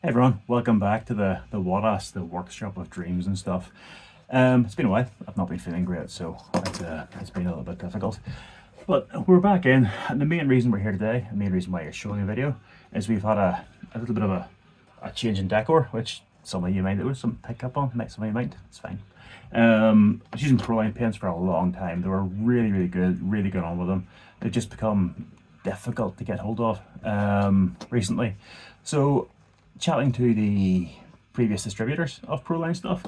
Hey everyone, welcome back to the the workshop of dreams and stuff. It's been a while. I've not been feeling great, so it's been a little bit difficult. But we're back in, and the main reason we're here today, the main reason why you're showing a video, is we've had a little bit of a change in decor, which some of you might do some pick up on, some of you might. It's fine. I was using Proline paints for a long time. They were really good on with them. They've just become difficult to get hold of recently. So chatting to the previous distributors of Proline stuff,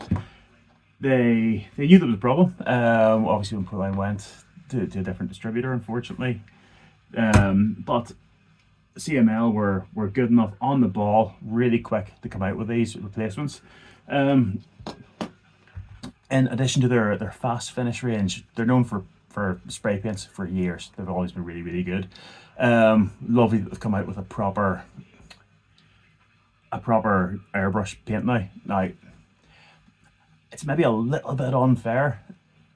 they knew there was a problem. Obviously, when Proline went to a different distributor, unfortunately, but CML were good enough on the ball, really quick to come out with these replacements. In addition to their fast finish range, they're known for spray paints for years. They've always been really good. Lovely that they've come out with a proper airbrush paint now. Now, it's maybe a little bit unfair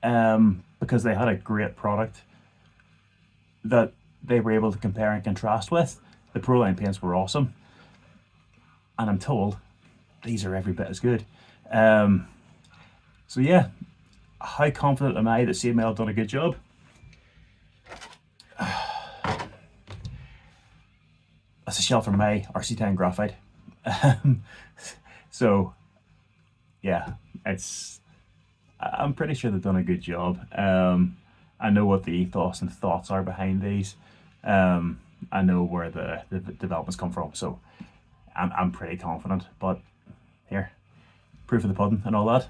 because they had a great product that they were able to compare and contrast with. The Proline paints were awesome, and I'm told these are every bit as good. So yeah, how confident am I that CML have done a good job? That's a shell from my RC10 graphite. So yeah, I'm pretty sure they've done a good job. I know what the ethos and thoughts are behind these. I know where the developments come from, so I'm pretty confident. But here, proof of the pudding and all that.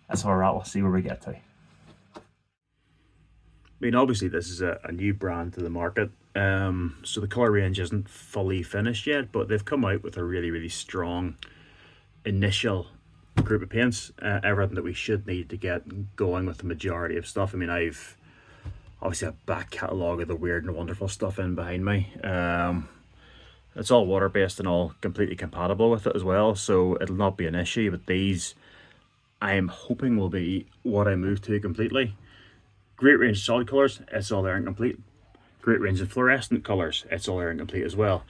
That's all right. We'll see where we get to. I mean, obviously this is a new brand to the market, so the colour range isn't fully finished yet, but they've come out with a really strong initial group of paints, everything that we should need to get going with the majority of stuff. I mean, I've obviously a back catalogue of the weird and wonderful stuff in behind me. It's all water-based and all completely compatible with it as well, so it'll not be an issue, but these I am hoping will be what I move to completely. Great range of solid colours, it's all there and complete. Great range of fluorescent colours, it's all there and complete as well.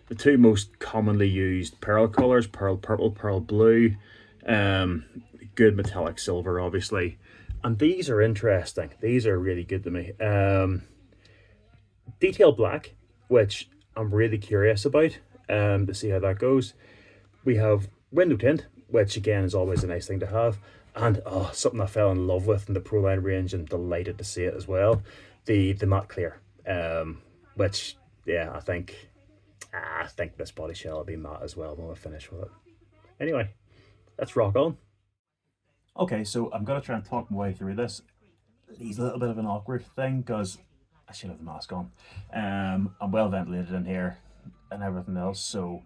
The two most commonly used pearl colours, pearl purple, pearl blue, good metallic silver obviously. And these are interesting, these are really good to me. Detail black, which I'm really curious about to see how that goes. We have window tint, which again is always a nice thing to have, and something I fell in love with in the Proline range and delighted to see it as well, the matte clear, which yeah, I think this body shell will be matte as well when we finish with it. Anyway, let's rock on. Okay, so I'm gonna try and talk my way through this. It's a little bit of an awkward thing because I should have the mask on. I'm well ventilated in here and everything else, so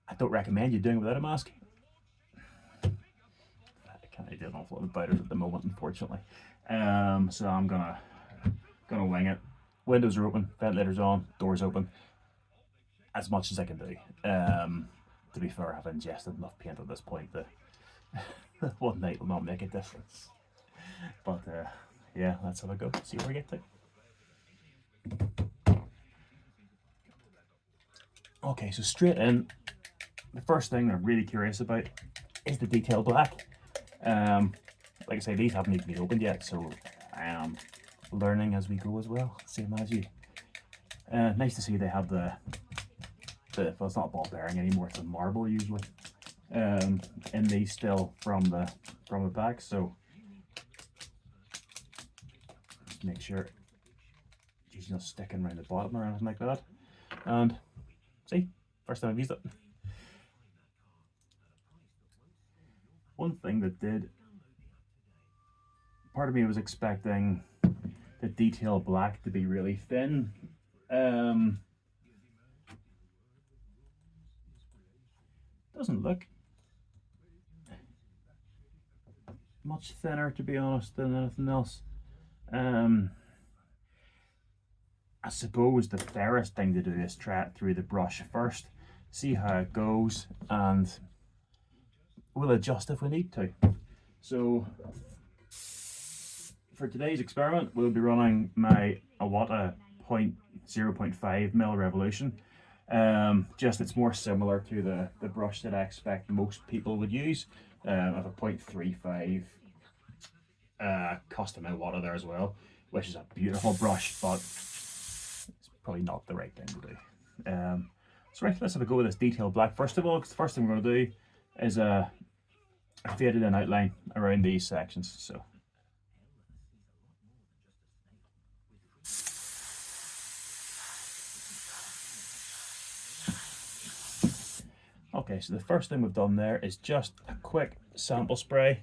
I don't recommend you doing it without a mask. I can't really do an awful lot about it at the moment, unfortunately. So I'm gonna wing it. Windows are open, ventilators on, doors open. As much as I can do. To be fair, I've ingested enough paint at this point that one night will not make a difference. But yeah, that's how I go. See where we get to. Okay, so straight in, the first thing I'm really curious about is the detail black. Like I say, these haven't even been opened yet, so I am learning as we go as well, same as you. Nice to see they have the well, it's not a ball bearing anymore, it's a marble usually, in these still from the back, so just make sure it's not sticking around the bottom or anything like that. And see, first time I've used it. One thing that did, part of me was expecting the detail black to be really thin. Doesn't look much thinner, to be honest, than anything else. I suppose the fairest thing to do is try it through the brush first, see how it goes, and we'll adjust if we need to. So for today's experiment, we'll be running my Iwata 0.5 mil revolution. Just it's more similar to the brush that I expect most people would use. I have a 0.35 custom in water there as well, which is a beautiful brush, but it's probably not the right thing to do. So right, let's have a go with this detail black first of all, because the first thing we're going to do is a faded in outline around these sections. So okay, so the first thing we've done there is just a quick sample spray.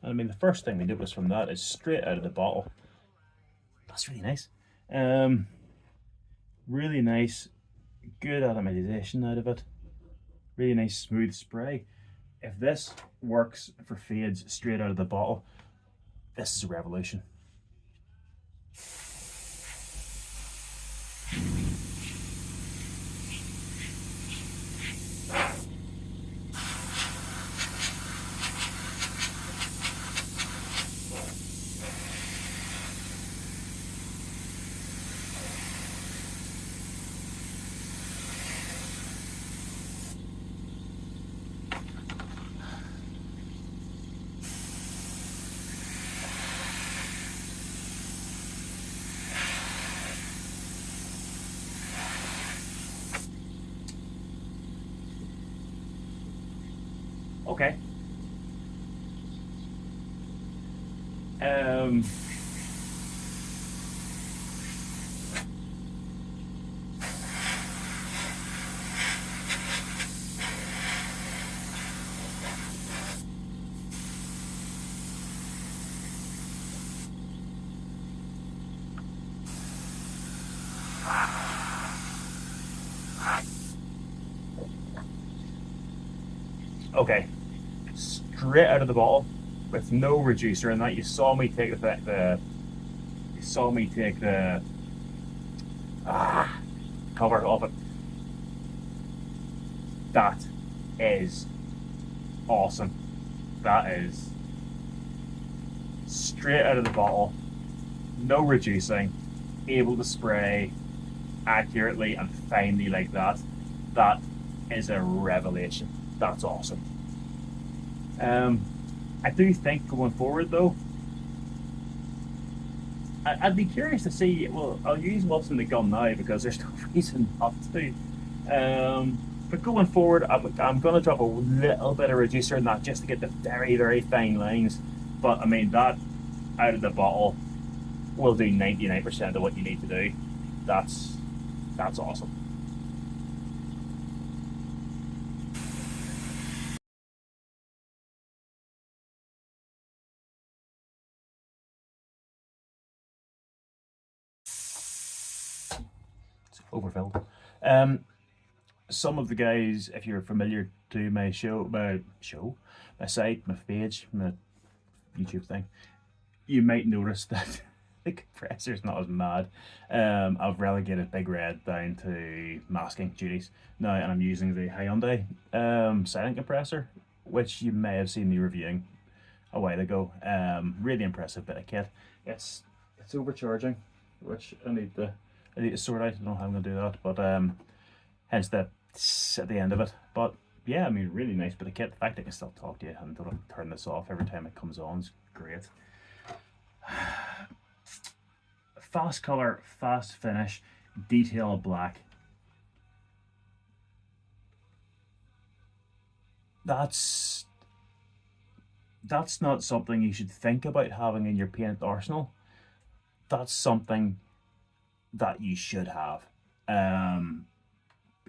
I mean, the first thing we notice from that is straight out of the bottle. That's really nice. Really nice, good atomization out of it. Really nice smooth spray. If this works for fades straight out of the bottle, this is a revolution. Okay. Okay, straight out of the bottle with no reducer in that. You saw me take the cover off it. That is awesome. That is straight out of the bottle, no reducing, able to spray accurately and finely like that. That is a revelation. That's awesome. I do think going forward though, I'd be curious to see. Well, I'll use what's in the gun now because there's no reason not to. But going forward, I'm going to drop a little bit of reducer in that just to get the very, very fine lines. But I mean, that out of the bottle will do 99% of what you need to do. That's awesome. It's overfilled. Some of the guys, if you're familiar to my my site, my page, my YouTube thing, you might notice that the compressor's not as mad. I've relegated Big Red down to masking duties now, and I'm using the Hyundai silent compressor, which you may have seen me reviewing a while ago. Really impressive bit of kit. It's overcharging, which I need to sort out. I don't know how I'm gonna do that, but hence the at the end of it. But yeah, I mean, really nice bit of kit. The fact I can still talk to you and don't turn this off every time it comes on is great. Fast color, fast finish, detail black. That's not something you should think about having in your paint arsenal. That's something that you should have.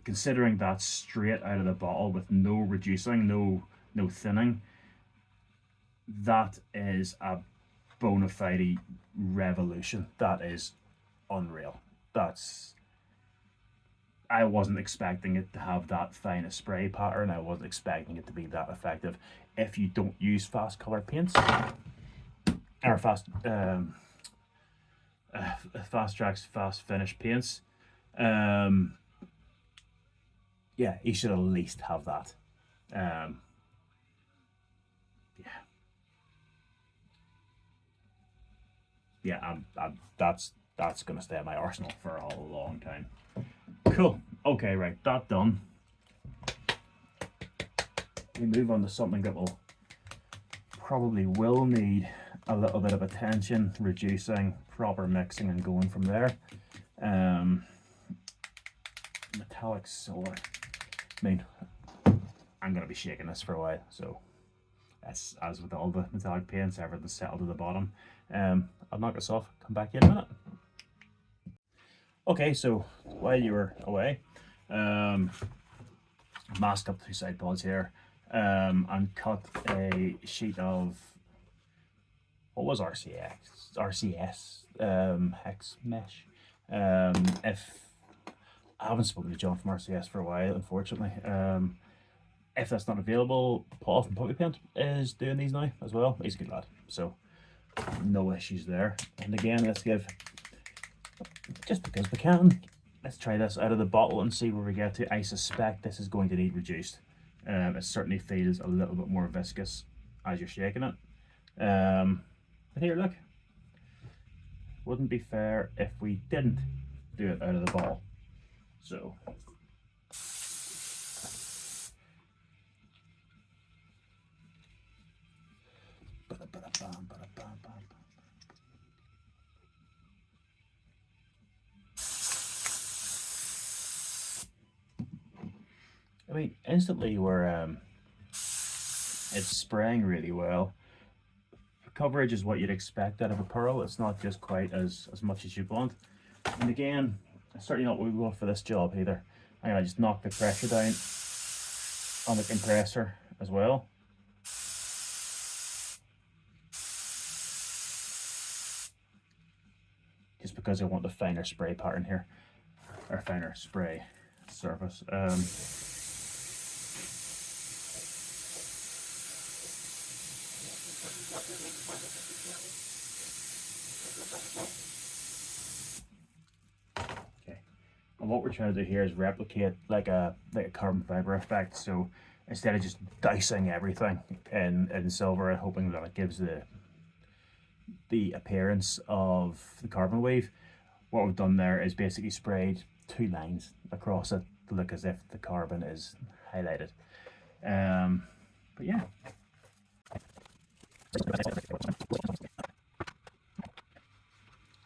Considering that's straight out of the bottle with no reducing, no thinning, that is a bona fide revolution. That is unreal. I wasn't expecting it to have that fine a spray pattern. I wasn't expecting it to be that effective. If you don't use fast color paints or Fastrax fast finish paints, yeah, you should at least have that. Yeah, yeah, that's gonna stay in my arsenal for a long time. Cool. Okay, right, that done. We move on to something that will probably need a little bit of attention, reducing, proper mixing, and going from there. Metallic silver. I mean, I'm gonna be shaking this for a while, so as with all the metallic paints, everything's settled to the bottom. I'll knock this off, come back in a minute. Okay, so while you were away, masked up 2 side pods here, and cut a sheet of, what was RCS hex mesh. If I haven't spoken to John from RCS for a while, unfortunately. If that's not available, Paul from Puppy Paint is doing these now as well. He's a good lad, so no issues there. And again, let's give, just because we can, let's try this out of the bottle and see where we get to. I suspect this is going to need reduced. It certainly feels a little bit more viscous as you're shaking it. But here, look, wouldn't be fair if we didn't do it out of the bottle. So I mean, instantly it's spraying really well. Coverage is what you'd expect out of a pearl. It's not just quite as much as you want. And again, certainly not what we want for this job either. I'm gonna just knock the pressure down on the compressor as well. Just because I want the finer spray pattern here, or finer spray surface. And what we're trying to do here is replicate like a carbon fiber effect. So instead of just dicing everything in silver, hoping that it gives the appearance of the carbon wave, what we've done there is basically sprayed 2 lines across it to look as if the carbon is highlighted. But yeah.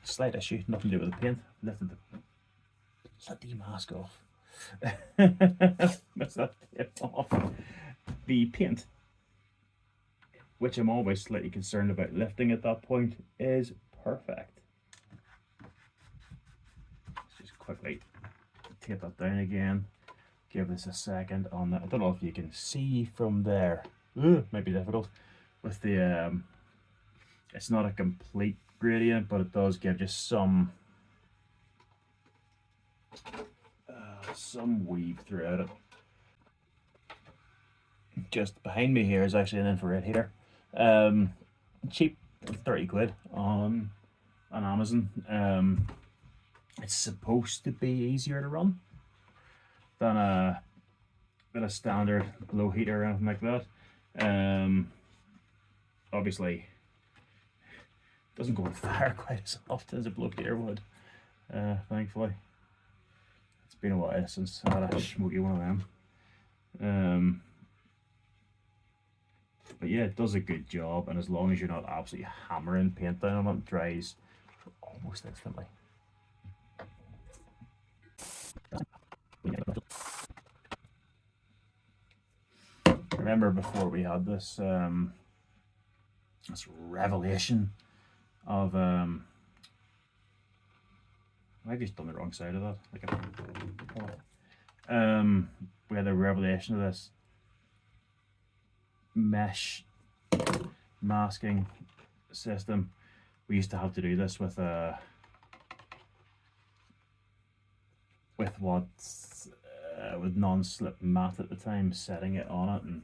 Slight issue, nothing to do with the paint. Lifted the mask off. Must that tip off. The paint, which I'm always slightly concerned about lifting at that point, is perfect. Let's just quickly tape that down again. Give this a second on that. I don't know if you can see from there. Might be difficult with the it's not a complete gradient, but it does give just some weave throughout it. Just behind me here is actually an infrared heater. Cheap, 30 quid on Amazon. It's supposed to be easier to run than a standard blow heater or anything like that. Obviously, it doesn't go on fire quite as often as a blow heater would, thankfully. It's been a while since I had a smoky one of them. But yeah, it does a good job, and as long as you're not absolutely hammering paint down on it, it dries almost instantly. Remember before we had this this revelation of I've just done the wrong side of that. We had a revelation of this mesh masking system. We used to have to do this with with non-slip matte at the time, setting it on it, and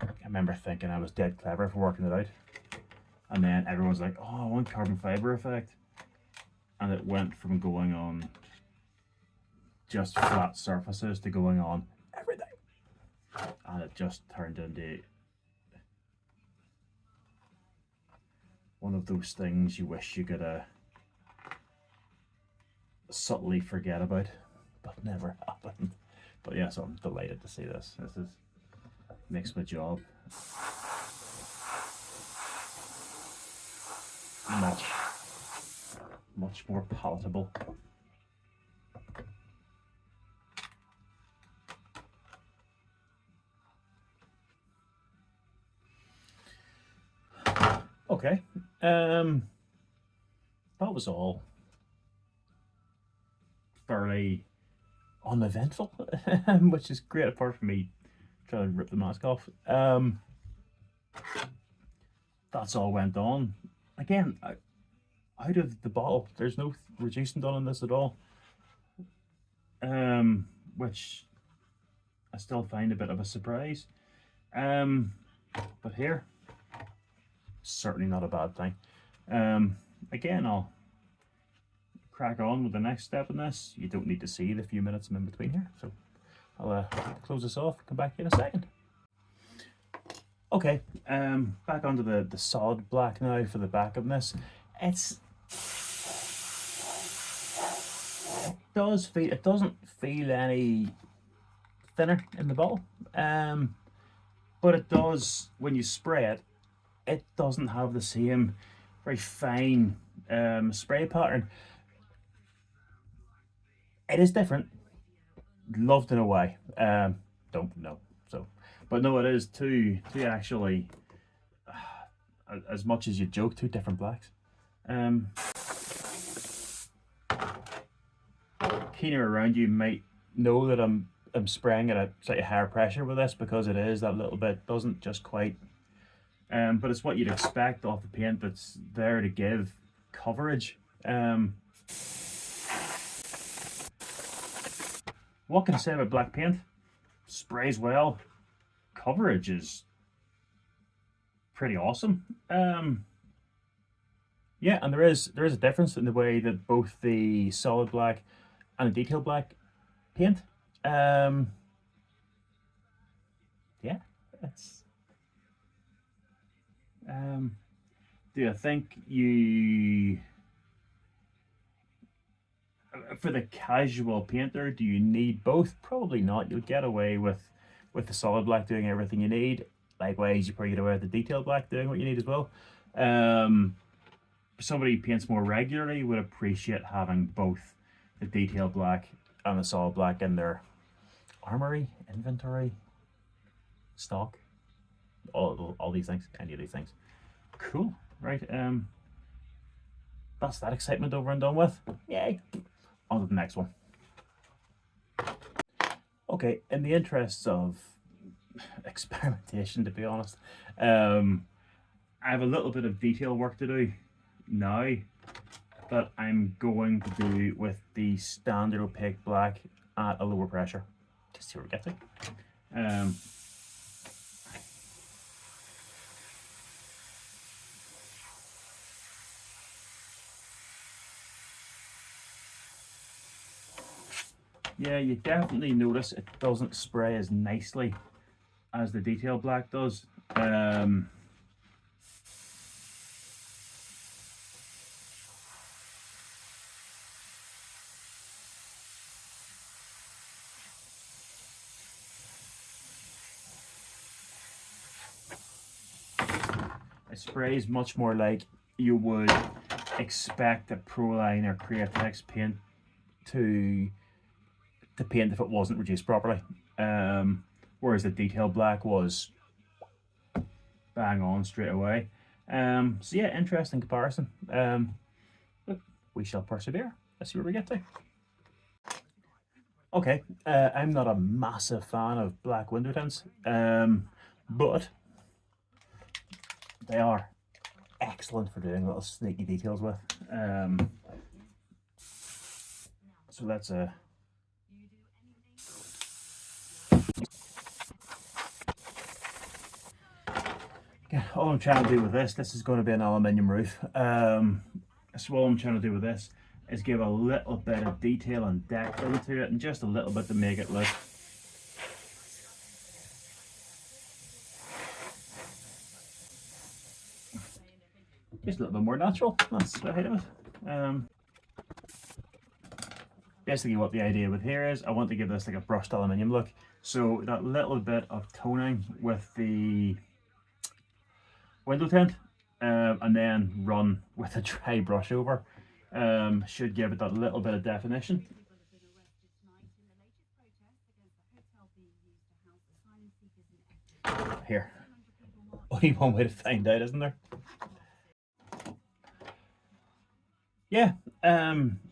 I remember thinking I was dead clever for working it out, and then everyone's like, oh, I want carbon fiber effect, and it went from going on just flat surfaces to going on everything, and it just turned into one of those things you wish you could subtly forget about, but never happened. But yeah, so I'm delighted to see this. This makes my job much more palatable. Okay, that was all fairly uneventful, which is great apart from me trying to rip the mask off. That's all went on. Again, out of the bottle, there's no reducing done on this at all, which I still find a bit of a surprise. But here, certainly not a bad thing. Again, I'll crack on with the next step in this. You don't need to see the few minutes I'm in between here, so I'll close this off, come back in a second. Okay, back onto the solid black now for the back of this. It doesn't feel any thinner in the bottle, but it does when you spray it. It doesn't have the same very fine spray pattern. It is different. Loved it away. Don't know. So, but no, it is two actually. As much as you joke, two different blacks. Keener around you might know that I'm spraying at a slightly higher pressure with this because it is that little bit, doesn't just quite. But it's what you'd expect off the paint that's there to give coverage. What can I say about black paint? Sprays well. Coverage is pretty awesome. Yeah, and there is a difference in the way that both the solid black and the detail black paint. Yeah, it's. Do I think for the casual painter, do you need both? Probably not. You'll get away with the solid black doing everything you need. Likewise, you probably get away with the detail black doing what you need as well. Somebody who paints more regularly would appreciate having both the detail black and the solid black in their armory, inventory, stock, all these things, any of these things. Cool, right? That's that excitement over and done with. Yay! On to the next one. Okay, in the interests of experimentation, to be honest, I have a little bit of detail work to do now that I'm going to do with the standard opaque black at a lower pressure. Just see where we get to. Yeah, you definitely notice it doesn't spray as nicely as the detail black does. It sprays much more like you would expect a Proline or Createx paint to paint if it wasn't reduced properly. Whereas the detail black was bang on straight away. So yeah, interesting comparison. But we shall persevere. Let's see where we get to. Okay, I'm not a massive fan of black window tints, but they are excellent for doing little sneaky details with. So that's a. Okay, all I'm trying to do with this is going to be an aluminium roof. So all I'm trying to do with this is give a little bit of detail and depth into it, and just a little bit to make it look just a little bit more natural. That's the height of it. Basically what the idea with here is I want to give this like a brushed aluminium look. So that little bit of toning with the window tint and then run with a dry brush over should give it that little bit of definition. Here, only one way to find out, isn't there? Yeah,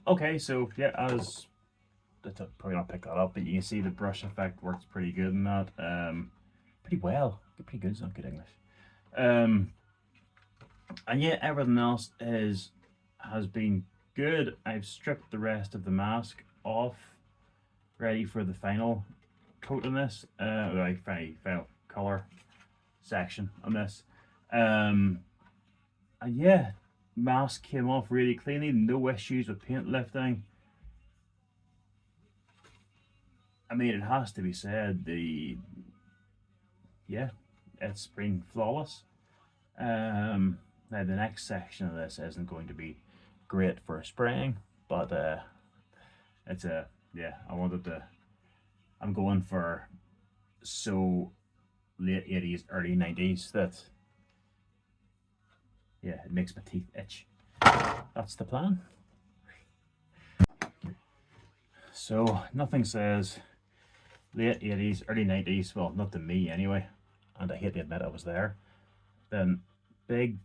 okay, so yeah, as probably not pick that up, but you can see the brush effect works pretty good in that. Pretty well, pretty good, it's not good English. And yeah, everything else has been good. I've stripped the rest of the mask off, ready for the final coat on this, like final color section on this. And yeah, mask came off really cleanly, no issues with paint lifting. I mean, it has to be said, yeah, it's been flawless. Now the next section of this isn't going to be great for spraying, but it's yeah, I'm going for so late 80s, early 90s that yeah, it makes my teeth itch. That's the plan. So nothing says late 80s, early 90s, well, not to me anyway, and I hate to admit I was there, then big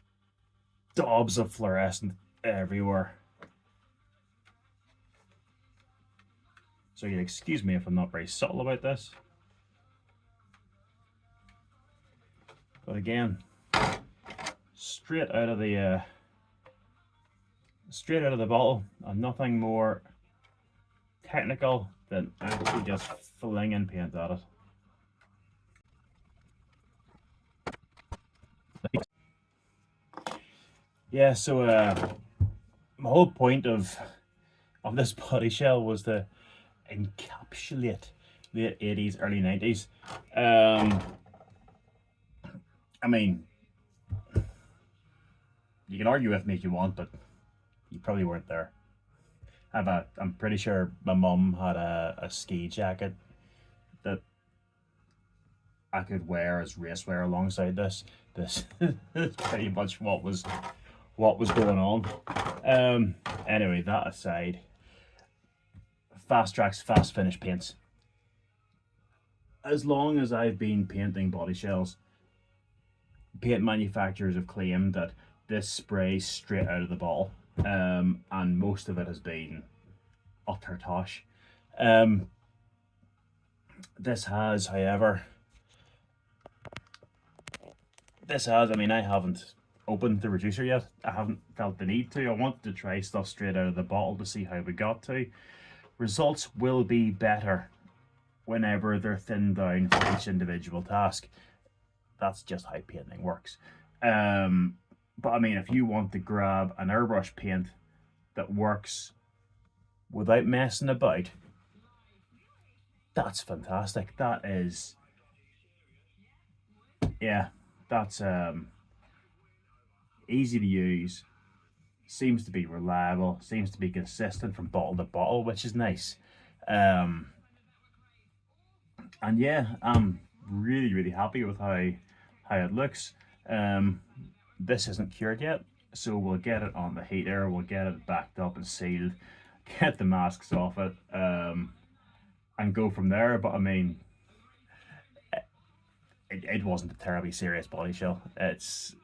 daubs of fluorescent everywhere. So you'll excuse me if I'm not very subtle about this. But again, straight out of the bottle, and nothing more technical than actually just flinging paint at it. Yeah, so my whole point of this body shell was to encapsulate late 80s, early 90s. I mean, you can argue with me if you want, but you probably weren't there. I'm pretty sure my mum had a ski jacket that I could wear as racewear alongside this. This is pretty much what was going on. Anyway, that aside, Fastrax fast finish paints. As long as I've been painting body shells, paint manufacturers have claimed that this sprays straight out of the bottle, and most of it has been utter tosh. This has, however, I mean, I haven't opened the reducer yet. I haven't felt the need to. I wanted to try stuff straight out of the bottle to see how we got to. Results will be better whenever they're thinned down for each individual task. That's just how painting works. But I mean, if you want to grab an airbrush paint that works without messing about, that's fantastic. That is, yeah, that's easy to use, seems to be reliable, seems to be consistent from bottle to bottle, which is nice. And yeah, I'm really happy with how it looks. This isn't cured yet, so we'll get it on the heater, we'll get it backed up and sealed, get the masks off it, and go from there. But I mean, it wasn't a terribly serious body shell. It's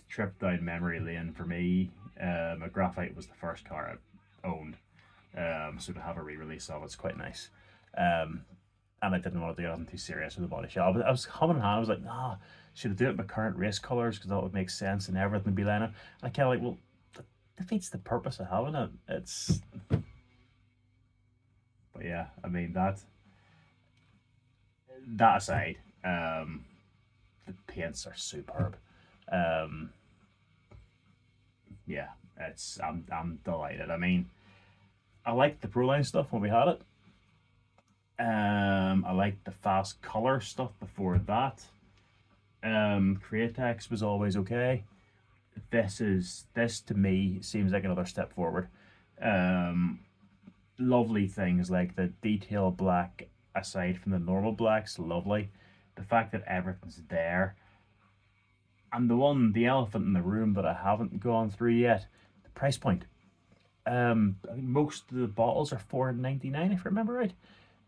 tripped down memory lane for me. A Graphite was the first car I owned, so to have a re-release of it's quite nice. And I didn't want to do anything too serious with the body shell. I was humming and I was like, nah, should I do it in my current race colours because that would make sense and everything would be lining up. And I kind of like, well, that defeats the purpose of having it. It's, but yeah, I mean, that aside, the paints are superb. Yeah, I'm delighted. I mean, I liked the Proline stuff when we had it. I liked the fast color stuff before that. Createx was always okay. This to me seems like another step forward. Lovely things like the detail black aside from the normal blacks, lovely. The fact that everything's there. And the elephant in the room that I haven't gone through yet, the price point. I think most of the bottles are $4.99 if I remember right.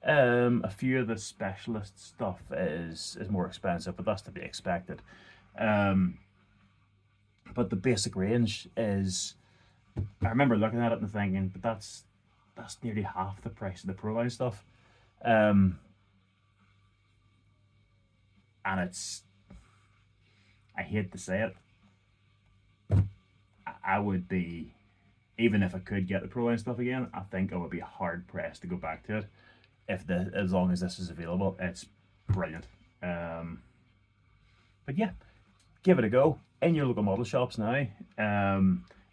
A few of the specialist stuff is more expensive, but that's to be expected. But the basic range is, I remember looking at it and thinking, but that's nearly half the price of the Proline stuff. And it's, I hate to say it, I would be, even if I could get the Proline stuff again, I think I would be hard pressed to go back to it as long as this is available. It's brilliant. But yeah, give it a go in your local model shops now.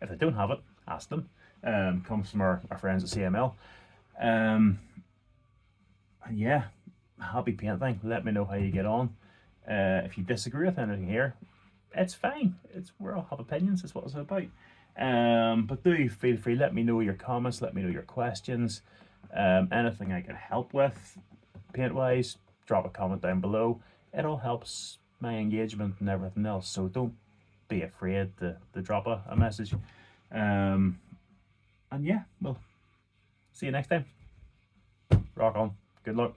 If they don't have it, ask them. Comes from our friends at CML. And yeah, happy painting. Let me know how you get on. If you disagree with anything here, it's fine. We all have opinions. That's what it's about. But do feel free. Let me know your comments. Let me know your questions. Anything I can help with, paint wise, drop a comment down below. It all helps my engagement and everything else. So don't be afraid to drop a message. And yeah, well, see you next time. Rock on. Good luck.